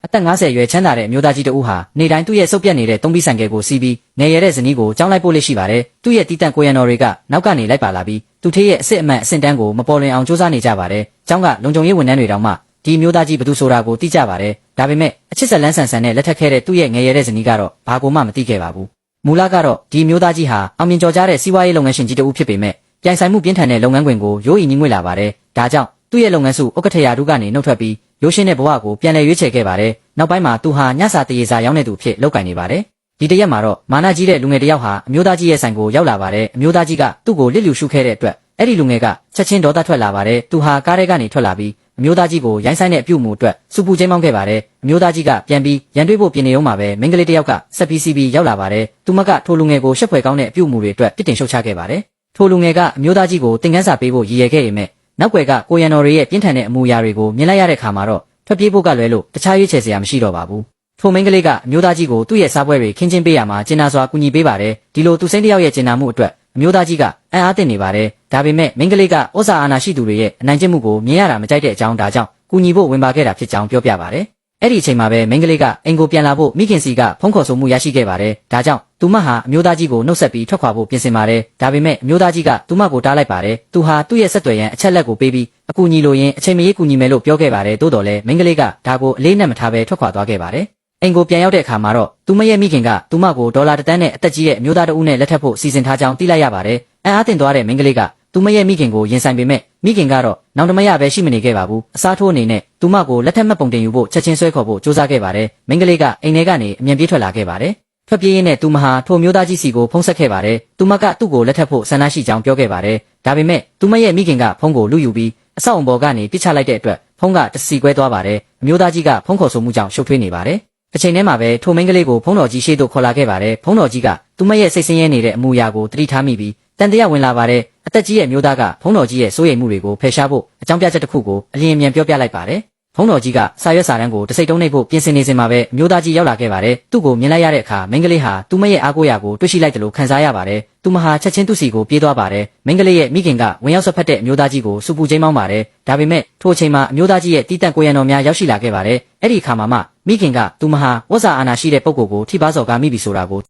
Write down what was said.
အသက်50ရွယ်ချမ်းသာတဲ့အမျိုးသားကြီးတဦးဟာနေတိုင်းသူ့ရဲ့စုပ်ပြတ်နေတဲ့သုံးပြီးဆိုင်ကယ်ကိုစီးပြီးငယ်ရတဲ့ဇနီးကိုကြောင်းလိုက်ပို့လိရှိပါတယ်။သူ့ရဲ့တီးတန့်ကိုရံတော်တွေကနောက်ကနေလိုက်ပါလာပြီးသူထေးရဲ့အစ်စ်အမှန်အစင်တန်းကိုမပေါ်လွင်အောင်စူးစမ်းနေကြပါတယ်။ကျောင်းကလုံခြုံရေးဝန်ထမ်းတွေတောင်မှဒီမျိုးသားကြီးဘသူဆိုတာကိုသိကြပါတယ်။ဒါပေမဲ့အချစ်ဆက်လန်းဆန်ဆန်နဲ့လက်ထပ်ခဲ့တဲ့သူ့ရဲ့ငယ်ရတဲ့ဇနီးကတော့ဘာကိုမှမသိခဲ့ပါဘူး။မူလကတော့ဒီမျိုးသားကြီးဟာအောင်မြင်ကျော်ကြားတဲ့စီးပွားရေးလုပ်ငန်းရှင်ကြီးတဦးဖြစ်ပေမဲ့ပြိုင်ဆိုင်မှုပြင်းထန်တဲ့လုပ်ငန်းခွင်ကိုရိုးအီညီးငွေ့လာပါတယ်။ဒါကြောင့်သူ့ရဲ့လုပ်ငန်းစုဥက္ကဋ္ဌရာထူးကနေနှုတ်ထွက်ပြီးရိုးရှင်းတဲ့ဘဝကိုပြန်လည်ရွေးချယ်ခဲ့ပါတယ်။နောက်ပိုင်းမှာသူဟာညစာတရေစာရောင်းတဲ့သူဖြစ်လုပ်ကင်နေပါတယ်။ဒီတရက်မှာတော့မာနကြီးတဲ့လူငယ်တယောက်ဟာအမျိုးသားကြီးရဲ့ဆိုင်ကိုရောက်လာပါတယ်။အမျိုးသားကြီးကသူ့ကိုလစ်လျူရှုခဲ့တဲ့အတွက်အဲ့ဒီလူငယ်ကချက်ချင်းဒေါသထွက်လာပါတယ်။သူဟာကားထဲကနေထွက်လာပြီးအမျိုးသားကြီးကိုရိုင်းဆိုင်တဲ့အပြုတ်မှုအတွက်စူပူချင်းမောင်းခဲ့ပါတယ်။အမျိုးသားကြီးကပြန်ပြီးရန်တွေးဖို့ပြင်နေအောင်မှာပဲမိန်းကလေးတယောက်ကဆက်ပြီးစီးပြီးရောက်လာပါတယ်။သူမကထိုလူငယ်ကိုရှက်ဖွယ်ကောင်းတဲ့အပြုတ်မှုတွေအတွက်ပြစ်တင်ရှုတ်ချခဲ့ပါတယ်။ထိုလူငယ်ကအမျိုးသားကြီးကိုသင်ခန်းစာပေးဖို့ရည်ရွယ်ခဲ့ပေမဲ့နောက်ွယ်ကကိုရံတော်တွေရဲ့ပြင်းထန်တဲ့အမူအရာတွေကိုမြင်လိုက်ရတဲ့ခါမှာတော့ထွက်ပြေးဖို့ကလွဲလို့တခြားရွေးချယ်စရာမရှိတော့ပါဘူး။ထိုမိန်းကလေးကအမျိုးသားကြီးကိုသူ့ရဲ့စားပွဲတွေခင်းချင်းပေးရမှာကျင်နာစွာကူညီပေးပါတယ်။ဒီလိုသူစိမ့်တယောက်ရဲ့ကျင်နာမှုအတွက်အမျိုးသားကြီးကအံ့အားသင့်နေပါတယ်။ဒါပေမဲ့မိန်းကလေးကဩဇာအာဏာရှိသူတွေရဲ့အနိုင်ကျင့်မှုကိုမြင်ရတာမကြိုက်တဲ့အကြောင်းဒါကြောင့်ကူညီဖို့ဝင်ပါခဲ့တာဖြစ်ကြောင်းပြောပြပါတယ်။အဲ့ဒီအချိန်မှာပဲမိန်းကလေးကအိမ်ကိုပြန်လာဖို့မိခင်စီကဖုန်းခေါ်ဆိုမှုရရှိခဲ့ပါတယ်။ဒါကြောင့်သူမဟာအမျိုးသားကြီးကိုနှုတ်ဆက်ပြီးထွက်ခွာဖို့ပြင်ဆင်ပါတယ်။ဒါပေမဲ့အမျိုးသားကြီးကသူမကိုတားလိုက်ပါတယ်။သူဟာသူ့ရဲ့ဆက်သွယ်ရန်အချက်လက်ကိုပေးပြီးအကူအညီလိုရင်းအချိန်မရွေးကူညီမယ်လို့ပြောခဲ့ပါတယ်။သို့တော်လည်းမိန်းကလေးကဒါကိုအလေးနဲ့မထားဘဲထွက်ခွာသွားခဲ့ပါတယ်။အိမ်ကိုပြန်ရောက်တဲ့အခါမှာတော့သူမရဲ့မိခင်ကသူမကိုဒေါ်လာ1 သန်းနဲ့အသက်ကြီးရဲ့အမျိုးသားတဦးနဲ့လက်ထပ်ဖို့စီစဉ်ထားကြောင်းသိလိုက်ရပါတယ်။အံ့အားသင့်သွားတဲ့မိန်းကလေးကသူမရဲ့မိခင်ကိုရင်ဆိုင်ပေမဲ့မိခင်ကတော့နောင်တမရပဲရှိမနေခဲ့ပါဘူး။အစားထိုးအနေနဲ့သူမကိုလက်ထပ်မှတ်ပုံတင်ယူဖို့ချက်ချင်းဆွဲခေါ်ဖို့ကြိုးစားခဲ့ပါတယ်။မိန်းကလေးကအိမ်ထဲကနေအမြန်ပြေးထွက်လာခဲ့ပါတယ်။ထွက်ပြေးရင်းနဲ့သူမဟာထိုမျိုးသားကြီးစီကိုဖုန်းဆက်ခဲ့ပါတယ်။သူမကသူ့ကိုလက်ထပ်ဖို့ဆန္ဒရှိကြောင်းပြောခဲ့ပါတယ်။ဒါပေမဲ့သူမရဲ့မိခင်ကဖုန်းကိုလုယူပြီးအဆောက်အုံပေါ်ကနေပစ်ချလိုက်တဲ့အတွက်ဖုန်းကတစီကွဲသွားပါတယ်။အမျိုးသားကြီးကဖုန်းခေါ်ဆိုမှုကြောင့်ရှုပ်ထွေးနေပါတယ်။တစ်ချိန်တည်းမှာပဲထိုမိန်းကလေးကိုဖုန်းတော်ကြီးရှေ့သို့ခေါ်လာခဲ့ပါတယ်။ဖုန်းတော်ကြီးကသူမရဲ့စိတ်ဆင်းရဲနေတဲ့အမူအရာကိုသတိထားမိပြီးတန်တရားဝင်လာပါတယ်။အသက်ကြီးရဲ့မျိုးသားကဖုန်းတော်ကြီးရဲ့စိုးရိမ်မှုတွေကိုဖယ်ရှားဖို့အကြောင်းပြချက်တစ်ခုကိုအလျင်အမြန်ပြောပြလိုက်ပါတယ်။ဖုန်းတော်ကြီးကစာရွက်စာတမ်းကိုတစိမ့်တုံးနှိပ်ဖို့ပြင်ဆင်နေစဉ်မှာပဲအမျိုးသားကြီးရောက်လာခဲ့ပါတယ်။သူ့ကိုမြင်လိုက်ရတဲ့အခါမိန်းကလေးဟာသူမရဲ့အားကိုးရာကိုတွေ့ရှိလိုက်တယ်လို့ခံစားရပါတယ်။သူမဟာချက်ချင်းသူ့စီကိုပြေးသွားပါတယ်။မိန်းကလေးရဲ့မိခင်ကဝင်ရောက်ဆွတ်ဖက်တဲ့အမျိုးသားကြီးကိုစူပူချင်းမောင်းပါတယ်။ဒါပေမဲ့ထိုအချိန်မှာအမျိုးသားကြီးရဲ့တီးတန့်ကိုရံတော်များရောက်ရှိလာခဲ့ပါတယ်။အဲ့ဒီအခါမှာမိခင်ကသူမဟာဝဇ္ဇာအာဏာရှိတဲ့ပုဂ္ဂိုလ်ကိုထိပါစော်ကားမိပြီဆိုတာကို